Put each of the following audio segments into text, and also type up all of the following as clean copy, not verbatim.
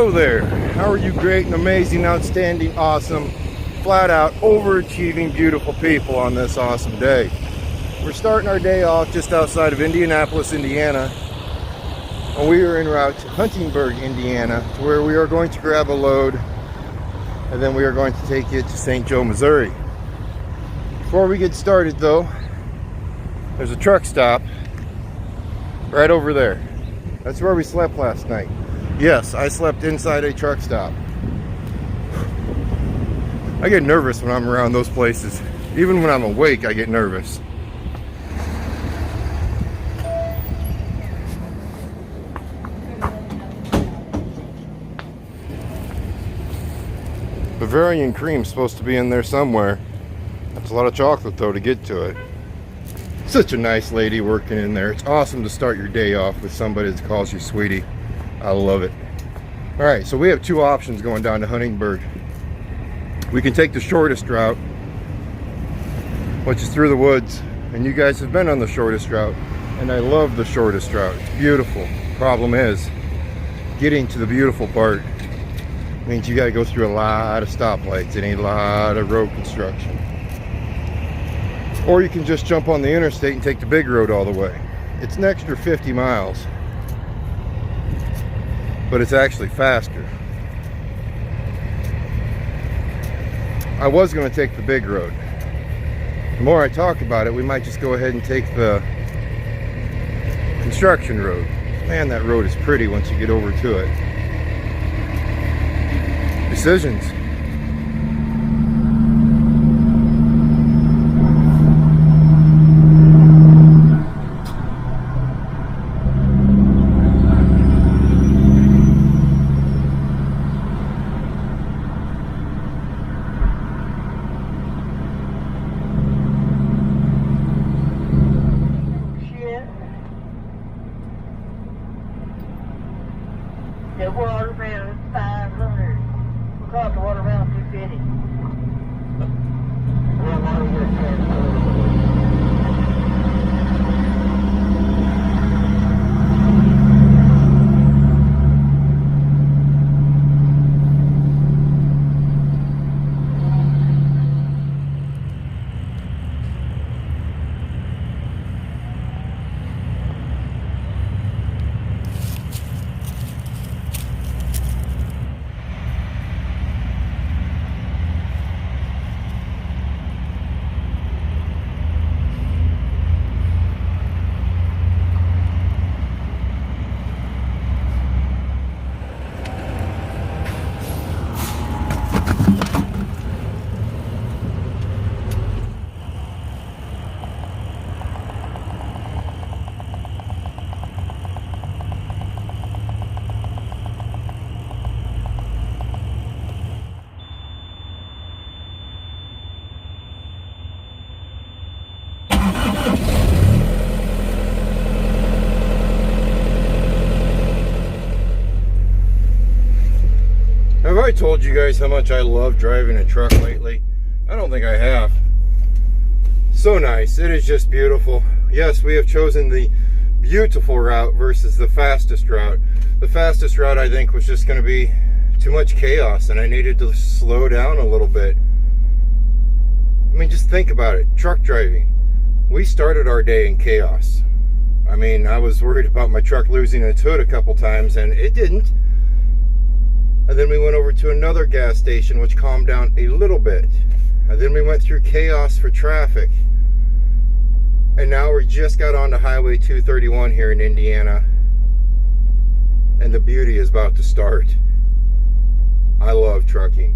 Hello there. How are you? Great and amazing, outstanding, awesome, flat out, overachieving, beautiful people on this awesome day. We're starting our day off just outside of Indianapolis, Indiana. And we are en route to Huntingburg, Indiana, to where we are going to grab a load. And then we are going to take it to St. Joe, Missouri. Before we get started though, there's a truck stop right over there. That's where we slept last night. Yes, I slept inside a truck stop. I get nervous when I'm around those places. Even when I'm awake, I get nervous. Bavarian cream's supposed to be in there somewhere. That's a lot of chocolate though to get to it. Such a nice lady working in there. It's awesome to start your day off with somebody that calls you sweetie. I love it. Alright, so we have two options going down to Huntingburg. We can take the shortest route, which is through the woods. And you guys have been on the shortest route. And I love the shortest route. It's beautiful. Problem is, getting to the beautiful part means you got to go through a lot of stoplights and a lot of road construction. Or you can just jump on the interstate and take the big road all the way. It's an extra 50 miles, but it's actually faster. I was going to take the big road. The more I talk about it, we might just go ahead and take the construction road. Man, that road is pretty once you get over to it. Decisions. The water bill is 500. We got the water bill 250. Have I told you guys how much I love driving a truck lately? I don't think I have. So nice. It is just beautiful. Yes, we have chosen the beautiful route versus the fastest route. The fastest route, I think, was just going to be too much chaos, and I needed to slow down a little bit. I mean, just think about it. Truck driving. We started our day in chaos. I mean, I was worried about my truck losing its hood a couple times, and it didn't. And then we went over to another gas station, which calmed down a little bit. And then we went through chaos for traffic. And now we just got onto Highway 231 here in Indiana. And the beauty is about to start. I love trucking.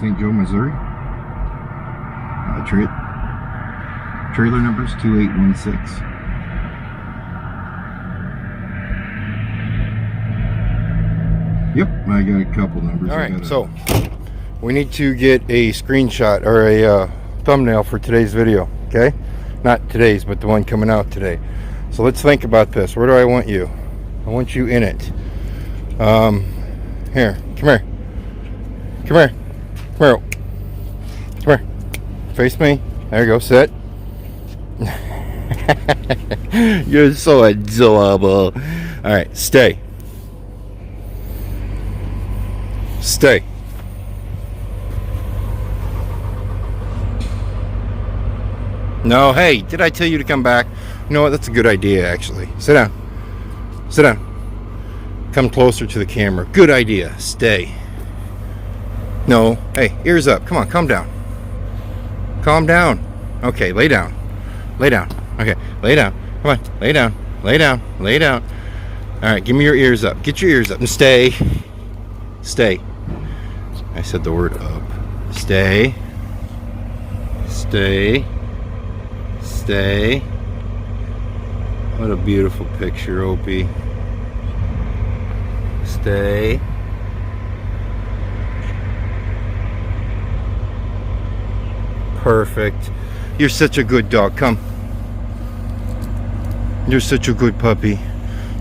St. Joe, Missouri. Trailer number's 2816. Yep, I got a couple numbers. All right, so we need to get a screenshot or a thumbnail for today's video, okay? Not today's, but the one coming out today. So let's think about this. Where do I want you? I want you in it. Here, come here. Come here. Come here. Come here. Face me. There you go, sit. You're so adorable. All right, stay. Stay. No, hey, did I tell you to come back? You know what? That's a good idea, actually. Sit down. Sit down. Come closer to the camera. Good idea. Stay. No. Hey, ears up. Come on, calm down. Calm down. Okay, lay down. Lay down. Okay, lay down. Come on, lay down. Lay down. Lay down. All right, give me your ears up. Get your ears up and stay. Stay. I said the word up. Stay. Stay. Stay. What a beautiful picture, Opie. Stay. Perfect. You're such a good dog. Come. You're such a good puppy.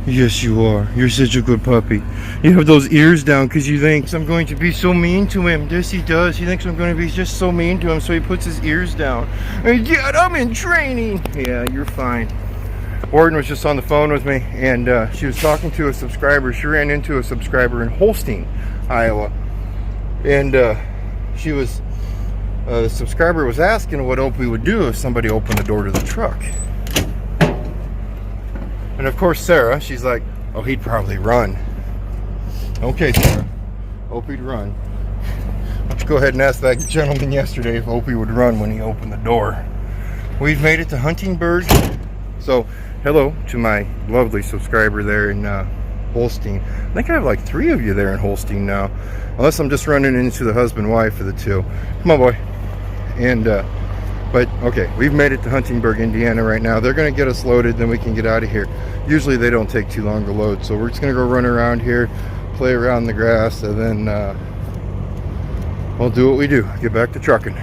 Yes, you are. You're such a good puppy. You have those ears down because you think I'm going to be so mean to him. Yes, he does. He thinks I'm going to be just so mean to him, so he puts his ears down. And Dad, I'm in training. Yeah, you're fine. Warden was just on the phone with me, and she was talking to a subscriber. She ran into a subscriber in Holstein, Iowa. And the subscriber was asking what Opie would do if somebody opened the door to the truck. And of course, Sarah, she's like, oh, he'd probably run. Okay, Sarah, Opie'd run. Why don't you go ahead and ask that gentleman yesterday if Opie would run when he opened the door. We've made it to Huntingburg. So, hello to my lovely subscriber there in Holstein. I think I have like 3 of you there in Holstein now. Unless I'm just running into the husband-wife of the 2. Come on, boy. And, but, okay, we've made it to Huntingburg, Indiana right now. They're going to get us loaded, then we can get out of here. Usually they don't take too long to load, so we're just going to go run around here, play around in the grass, and then we'll do what we do. Get back to trucking.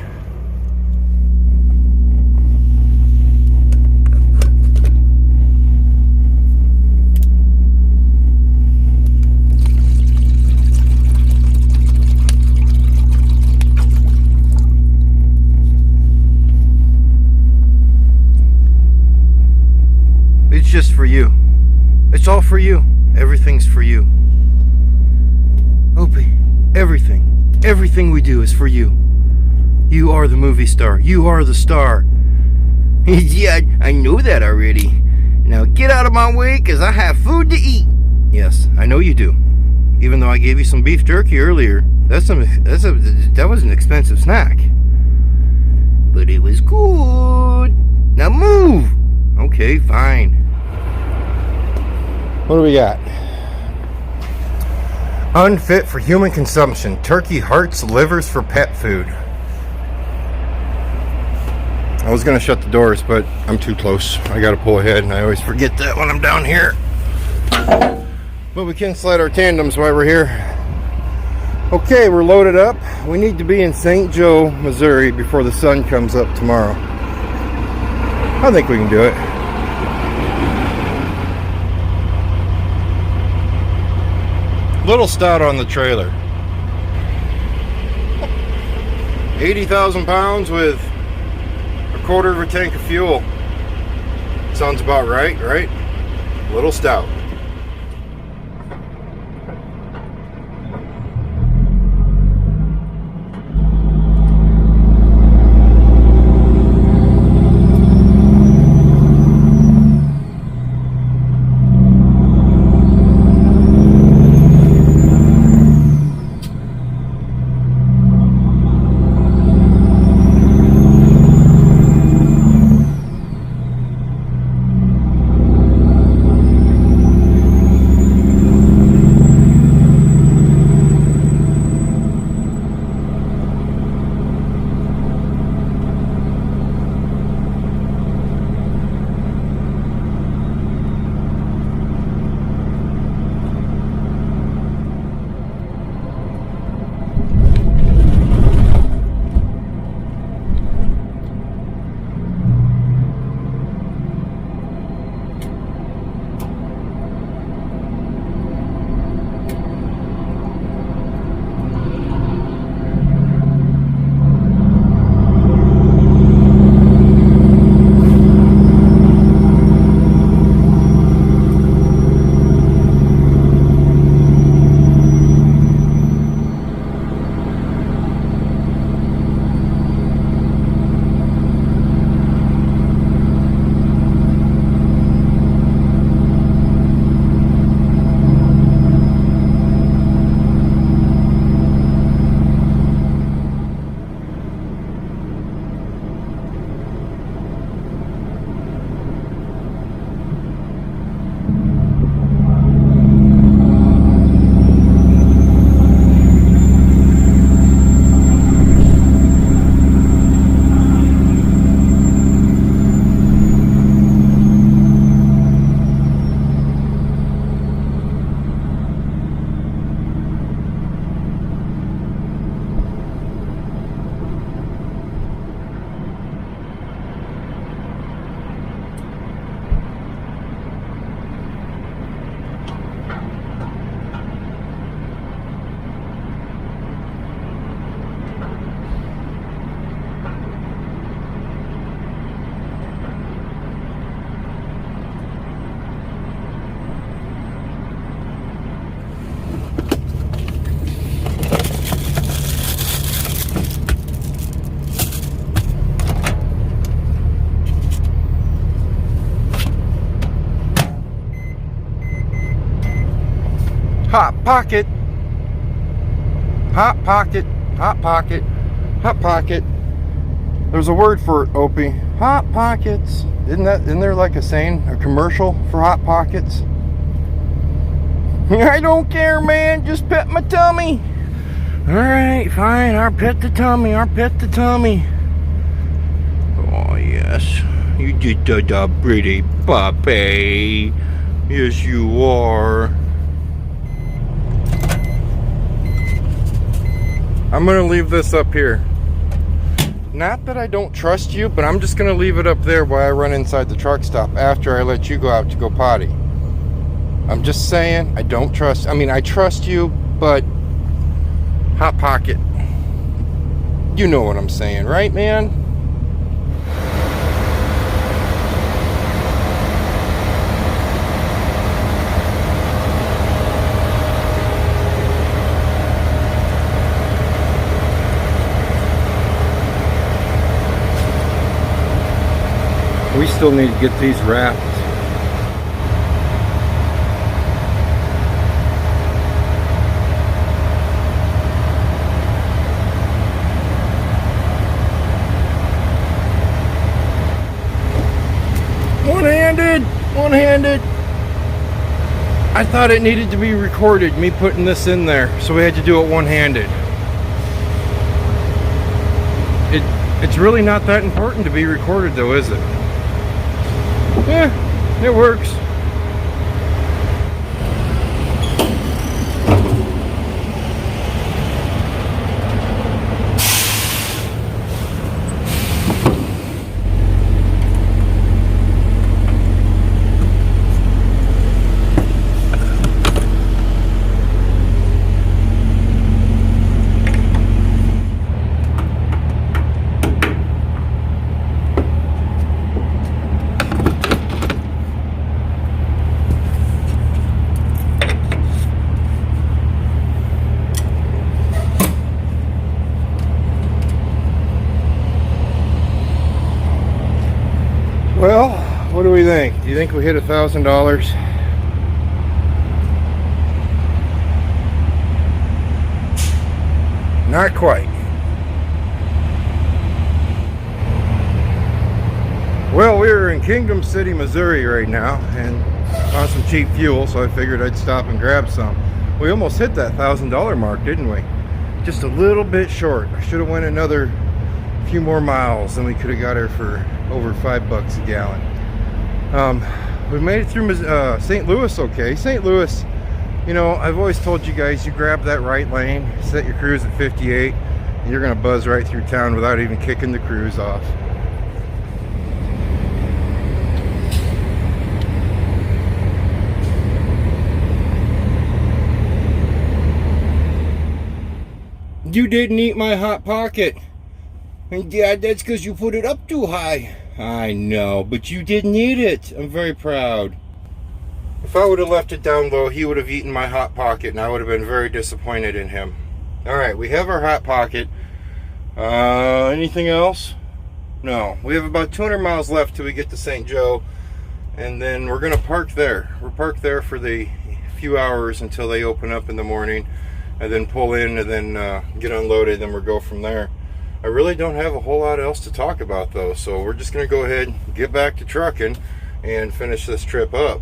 It's just for you. It's all for you. Everything's for you. Opie, everything. Everything we do is for you. You are the movie star. You are the star. Yeah, I know that already. Now get out of my way, because I have food to eat. Yes, I know you do. Even though I gave you some beef jerky earlier. That was an expensive snack. But it was good. Now move. Okay, fine. What do we got? Unfit for human consumption. Turkey hearts, livers for pet food. I was going to shut the doors, but I'm too close. I got to pull ahead, and I always forget that when I'm down here. But we can slide our tandems while we're here. Okay, we're loaded up. We need to be in St. Joe, Missouri before the sun comes up tomorrow. I think we can do it. Little stout on the trailer. 80,000 pounds with a quarter of a tank of fuel. Sounds about right, right? Little stout. pocket. Hot pocket. Hot pocket. Hot pocket. There's a word for it, Opie. Hot pockets. Isn't there like a saying, a commercial for Hot Pockets? I don't care, man. Just pet my tummy. Alright, fine. I'll pet the tummy. I'll pet the tummy. Oh, yes. You did a pretty puppy. Yes, you are. I'm going to leave this up here. Not that I don't trust you, but I'm just going to leave it up there while I run inside the truck stop after I let you go out to go potty. I'm just saying, I don't trust. I mean, I trust you, but Hot Pocket. You know what I'm saying, right, man? We still need to get these wrapped. One-handed. I thought it needed to be recorded, me putting this in there, so we had to do it one-handed. It's really not that important to be recorded though, is it? Yeah, it works. Well, what do we think? Do you think we hit $1,000? Not quite. Well, we're in Kingdom City, Missouri right now, and on some cheap fuel, so I figured I'd stop and grab some. We almost hit that $1,000 mark, didn't we? Just a little bit short. I should have went another few more miles, and we could have got her for over $5 a gallon. We made it through St. Louis okay. St. Louis, you know, I've always told you guys, you grab that right lane, set your cruise at 58, and you're gonna buzz right through town without even kicking the cruise off. You didn't eat my Hot Pocket. And Dad, that's because you put it up too high. I know, but you didn't eat it. I'm very proud. If I would have left it down low, he would have eaten my Hot Pocket, and I would have been very disappointed in him. Alright, we have our Hot Pocket. Anything else? No. We have about 200 miles left till we get to St. Joe, and then we're going to park there. We're parked there for the few hours until they open up in the morning, and then pull in and then get unloaded, and then we'll go from there. I really don't have a whole lot else to talk about though, so we're just going to go ahead and get back to trucking and finish this trip up.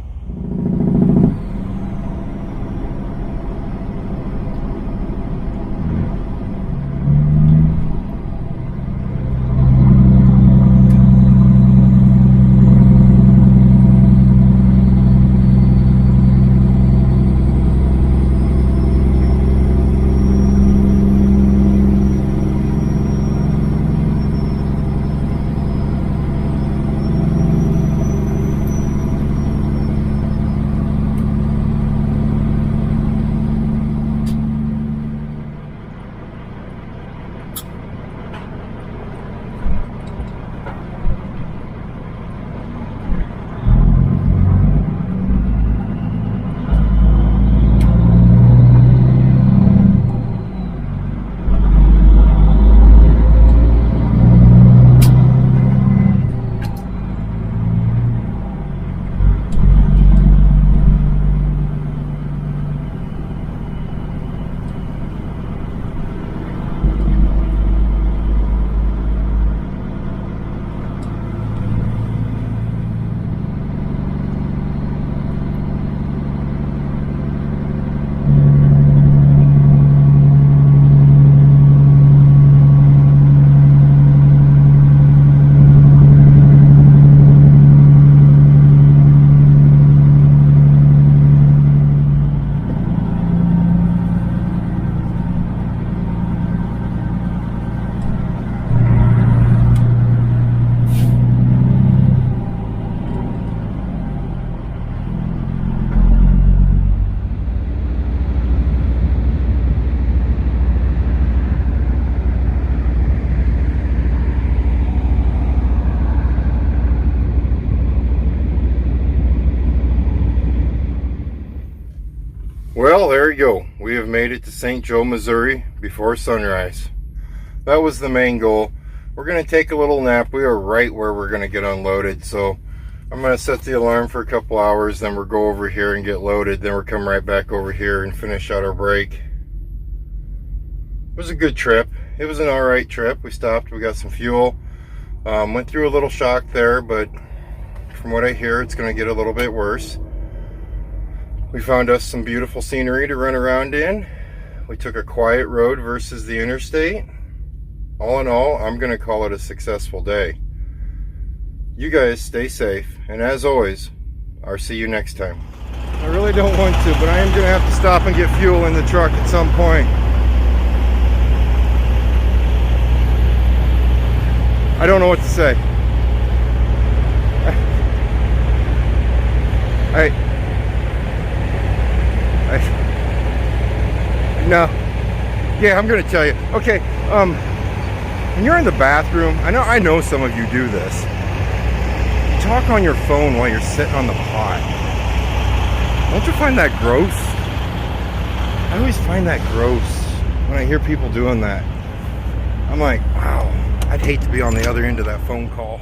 Well, there you go. We have made it to St. Joe, Missouri before sunrise. That was the main goal. We're going to take a little nap. We are right where we're going to get unloaded. So I'm going to set the alarm for a couple hours. Then we'll go over here and get loaded. Then we'll come right back over here and finish out our break. It was a good trip. It was an alright trip. We stopped. We got some fuel. Went through a little shock there, but from what I hear, it's going to get a little bit worse. We found us some beautiful scenery to run around in. We took a quiet road versus the interstate. All in all, I'm going to call it a successful day. You guys stay safe, and as always, I'll see you next time. I really don't want to, but I am going to have to stop and get fuel in the truck at some point. I don't know what to say. No. Yeah, I'm gonna tell you. Okay, when you're in the bathroom, I know some of you do this. You talk on your phone while you're sitting on the pot. Don't you find that gross? I always find that gross when I hear people doing that. I'm like, wow, I'd hate to be on the other end of that phone call.